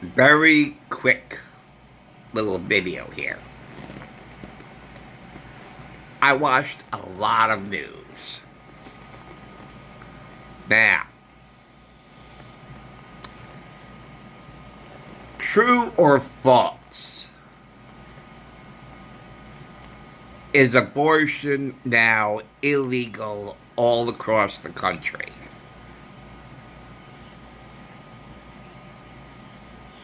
Very quick little video here. I watched a lot of news. Now, true or false, is abortion now illegal all across the country?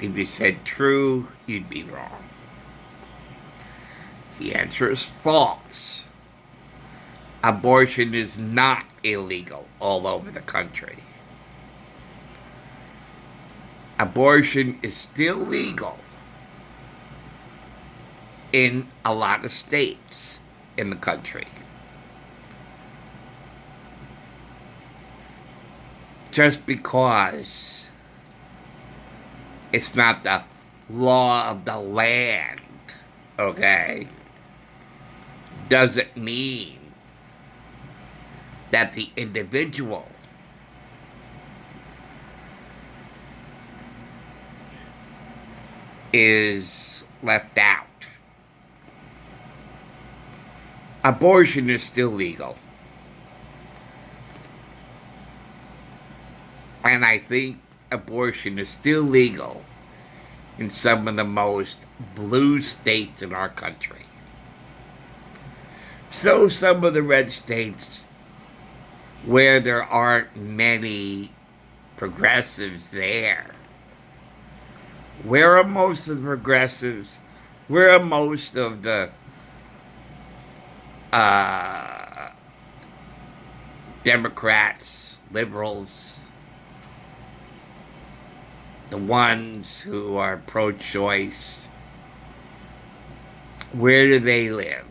If you said true, you'd be wrong. The answer is false. Abortion is not illegal all over the country. Abortion is still legal in a lot of states in the country. Just because it's not the law of the land, okay, doesn't mean that the individual is left out. Abortion is still legal. And I think abortion is still legal in some of the most blue states in our country. So some of the red states where there aren't many progressives there. Where are most of the progressives? Where are most of the Democrats, liberals, the ones who are pro-choice? Where do they live?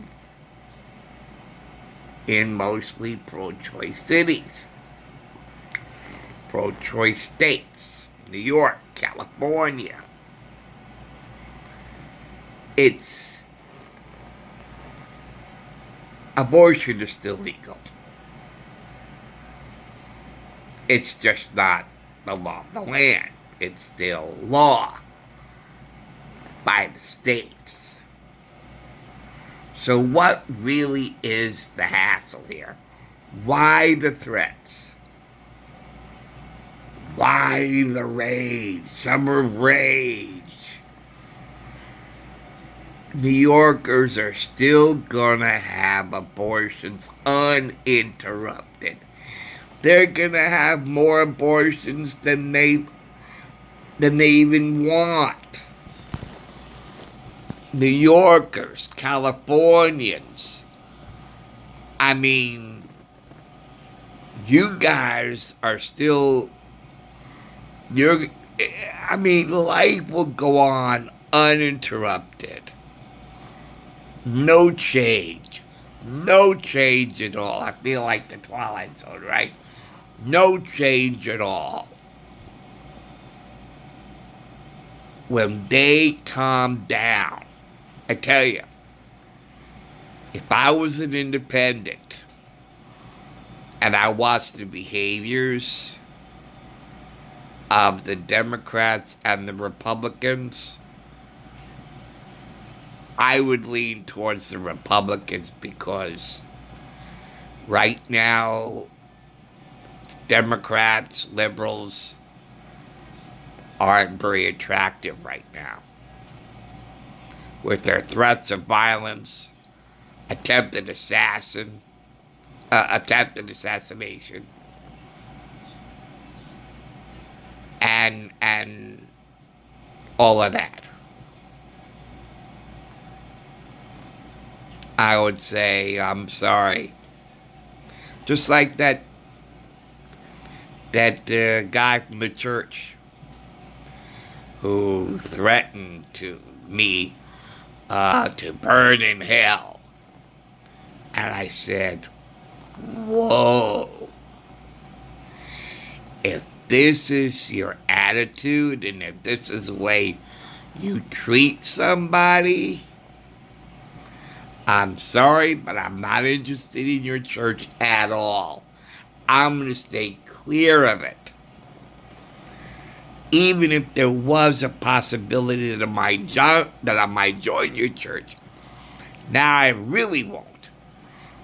In mostly pro-choice cities, pro-choice states, New York, California. Abortion is still legal. It's just not the law of the land. It's still law by the states. So what really is the hassle here? Why the threats? Why the rage? Summer of rage. New Yorkers are still gonna have abortions uninterrupted. They're gonna have more abortions than they even want. New Yorkers, Californians. I mean, you guys are still, life will go on uninterrupted. No change. No change at all. I feel like the Twilight Zone, right? No change at all. When they calm down, I tell you, if I was an independent and I watched the behaviors of the Democrats and the Republicans, I would lean towards the Republicans because right now, Democrats, liberals aren't very attractive right now. With their threats of violence, attempted assassination, and all of that. I would say, I'm sorry. Just like that guy from the church who threatened me to burn in hell. And I said, whoa. If this is your attitude and if this is the way you treat somebody, I'm sorry, but I'm not interested in your church at all. I'm going to stay clear of it. even if there was a possibility that I might join your church, now I really won't.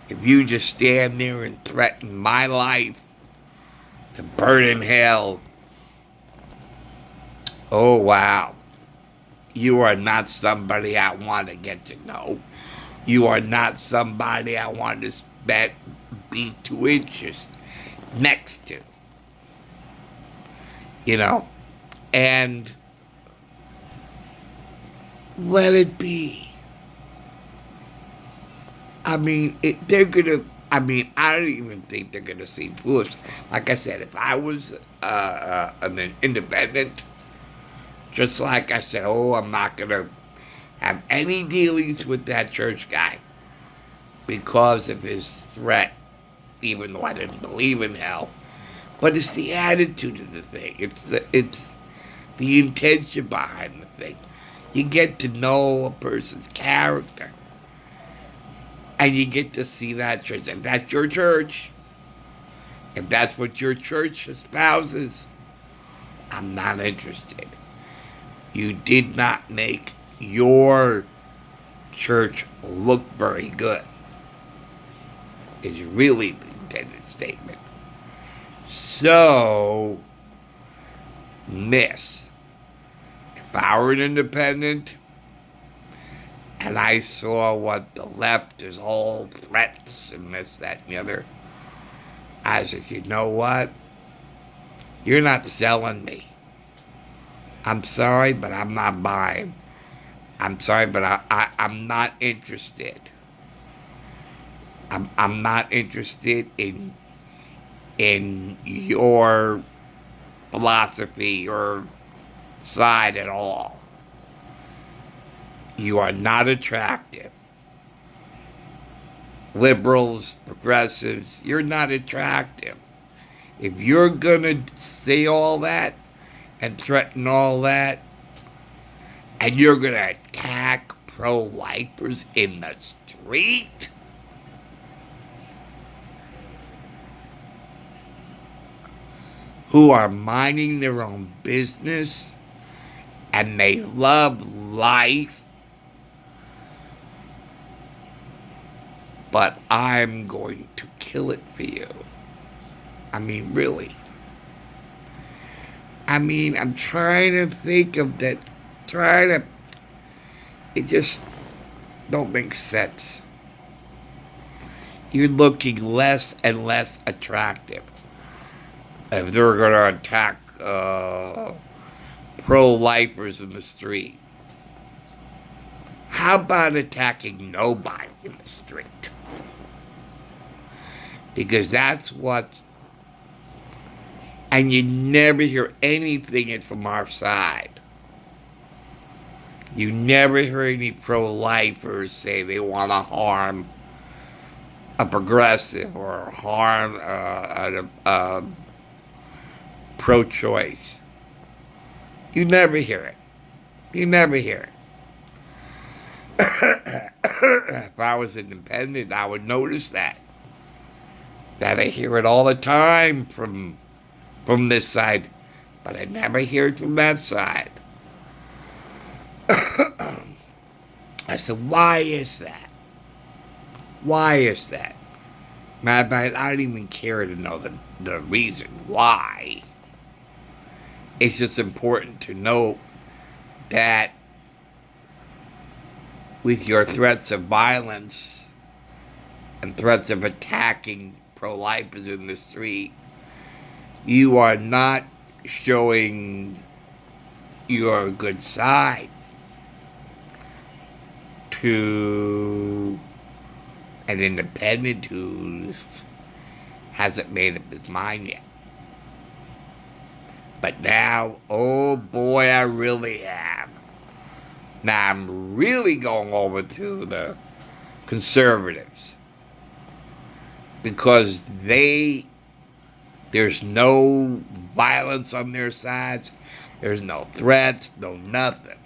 If you just stand there and threaten my life to burn in hell, oh wow, you are not somebody I want to get to know. You are not somebody I want to be 2 inches next to. You know? And let it be. I mean, I don't even think they're gonna see foolish. Like I said, if I was an independent, just like I said, oh, I'm not gonna have any dealings with that church guy because of his threat, even though I didn't believe in hell. But it's the attitude of the thing. It's the intention behind the thing. You get to know a person's character. And you get to see that church. If that's your church, if that's what your church espouses, I'm not interested. You did not make your church look very good, is really the intended statement. So, miss. If I were an independent and I saw what the left is all threats and this, that, and the other, I said, you know what? You're not selling me. I'm sorry, but I'm not buying. I'm sorry, but I'm not interested. I'm not interested in your philosophy or side at all. You are not attractive. Liberals, progressives, you're not attractive. If you're gonna say all that and threaten all that, and you're gonna attack pro-lifers in the street, who are minding their own business and they love life, but I'm going to kill it for you. I mean, really. I mean, I'm trying to think of that, it just don't make sense. You're looking less and less attractive. If they're going to attack pro-lifers in the street, how about attacking nobody in the street? Because that's what, and you never hear anything from our side. You never hear any pro-lifers say they want to harm a progressive or harm a pro-choice. You never hear it. You never hear it. If I was independent, I would notice that. That I hear it all the time from this side, but I never hear it from that side. I said, why is that? Why is that? Matter of fact, I don't even care to know the reason why. It's just important to know that with your threats of violence and threats of attacking pro-lifers in the street, you are not showing your good side to an independent who hasn't made up his mind yet. But now, oh boy, I really have. Now I'm really going over to the conservatives because there's no violence on their sides. There's no threats, no nothing.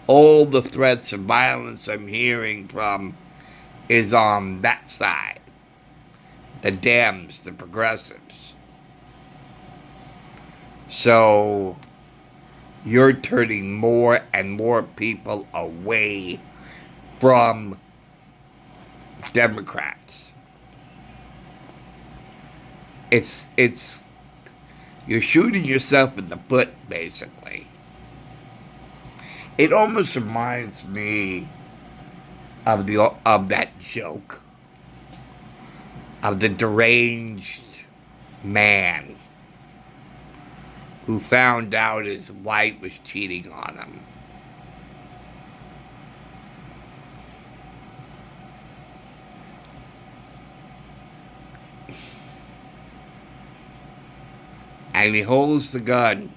All the threats of violence I'm hearing from is on that side. The Dems, the progressives. So you're turning more and more people away from Democrats. It's you're shooting yourself in the foot, basically. It almost reminds me of that joke of the deranged man who found out his wife was cheating on him. And he holds the gun.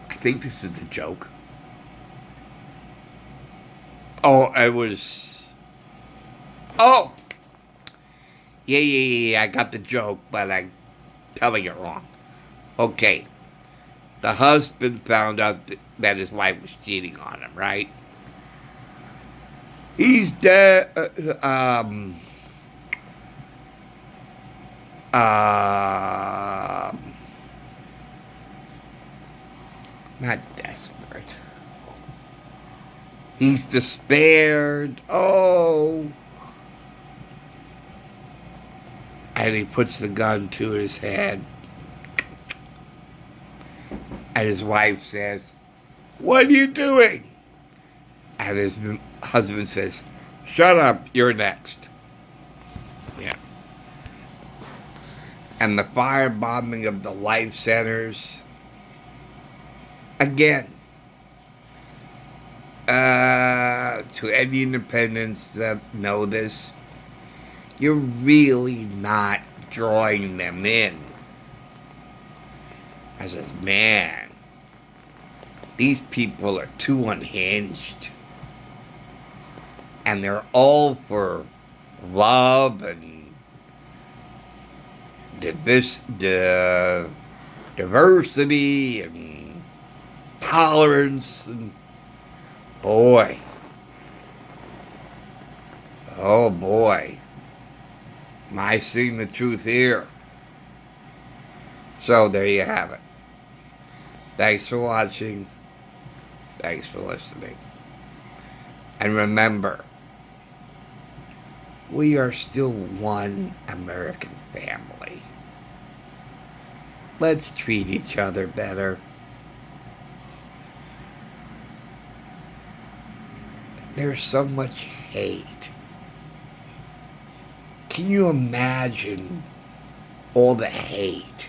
I think this is a joke. Oh, it was. Oh! Yeah, I got the joke, but I'm telling it wrong. Okay. The husband found out that his wife was cheating on him, right? He's dead. Not desperate. He's despaired. Oh. And he puts the gun to his head. And his wife says, "What are you doing?" And his husband says, "Shut up, you're next." Yeah. And the firebombing of the life centers. Again, to any independents that know this, you're really not drawing them in. I says, man, these people are too unhinged. And they're all for love and diversity and tolerance. And boy, oh boy, am I seeing the truth here? So there you have it. Thanks for watching. Thanks for listening. And remember, we are still one American family. Let's treat each other better. There's so much hate. Can you imagine all the hate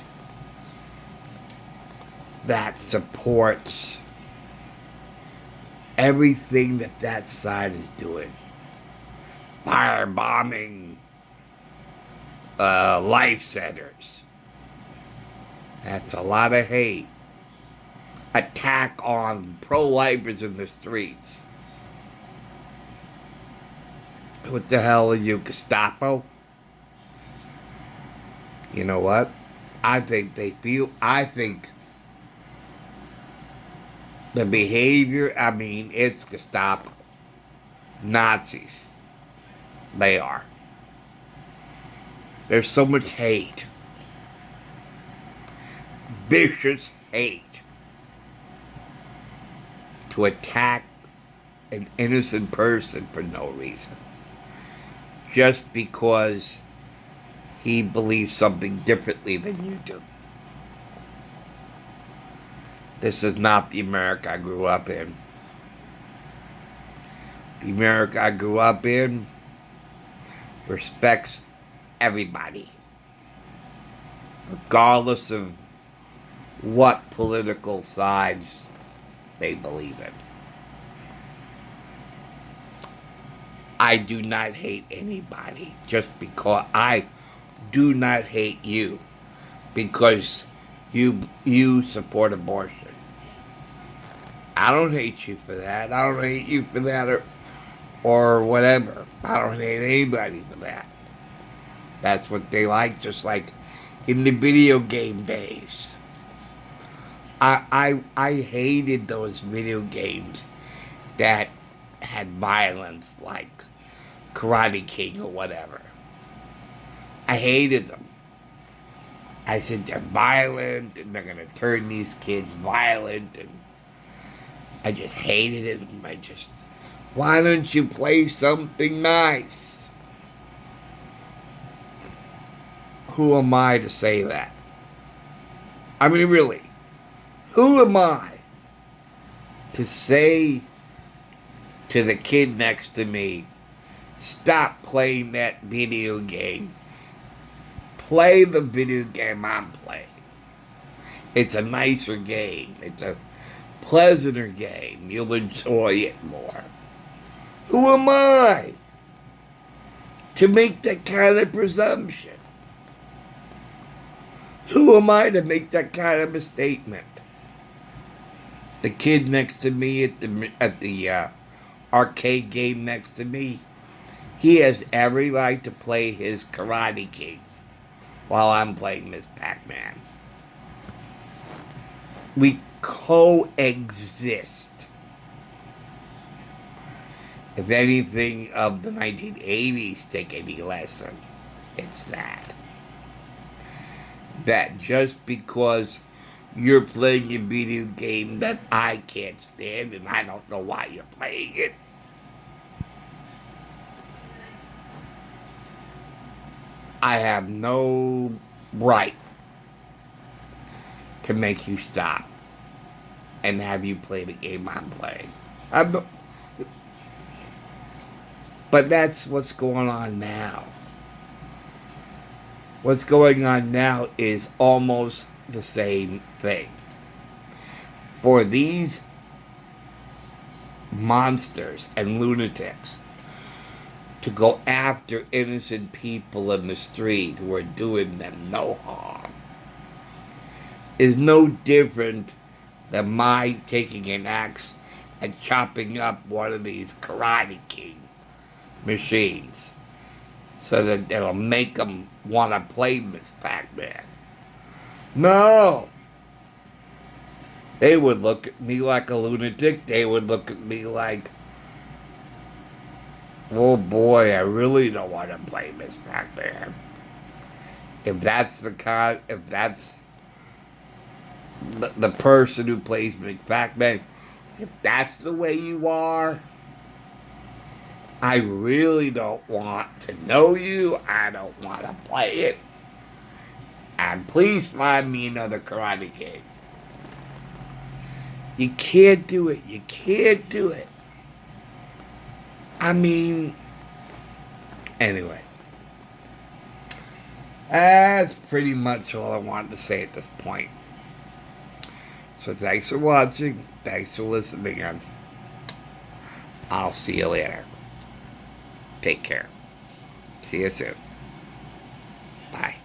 that supports everything that side is doing? Firebombing life centers. That's a lot of hate. Attack on pro-lifers in the streets. What the hell are you, Gestapo? You know what? I think the behavior, it's Gestapo. Nazis. They are. There's so much hate. Vicious hate. To attack an innocent person for no reason. Just because he believes something differently than you do. This is not the America I grew up in. The America I grew up in respects everybody, regardless of what political sides they believe in. I do not hate anybody just because I do not hate you because you support abortion. I don't hate you for that. I don't hate you for that or whatever. I don't hate anybody for that. That's what they like, just like in the video game days. I hated those video games that had violence like Karate King or whatever. I hated them. I said they're violent and they're going to turn these kids violent. And I just hated it. Why don't you play something nice? Who am I to say that? I mean, really, who am I to say to the kid next to me, stop playing that video game. Play the video game I'm playing. It's a nicer game. It's a pleasanter game. You'll enjoy it more. Who am I to make that kind of presumption? Who am I to make that kind of a statement? The kid next to me at the arcade game next to me, he has every right to play his Karate King while I'm playing Miss Pac-Man. We coexist. If anything of the 1980s take any lesson, it's that. That just because you're playing a video game that I can't stand and I don't know why you're playing it, I have no right to make you stop and have you play the game I'm playing. But that's what's going on now. What's going on now is almost the same thing. For these monsters and lunatics to go after innocent people in the street who are doing them no harm is no different than my taking an axe and chopping up one of these Karate King machines so that it'll make them want to play Miss Pac-Man. No! They would look at me like a lunatic. They would look at me like, oh boy, I really don't want to play Miss Pac-Man. If that's the person who plays Miss Pac-Man, if that's the way you are, I really don't want to know you. I don't want to play it. And please find me another Karate Kid. You can't do it. You can't do it. I mean, anyway. That's pretty much all I wanted to say at this point. So thanks for watching. Thanks for listening. And I'll see you later. Take care. See you soon. Bye.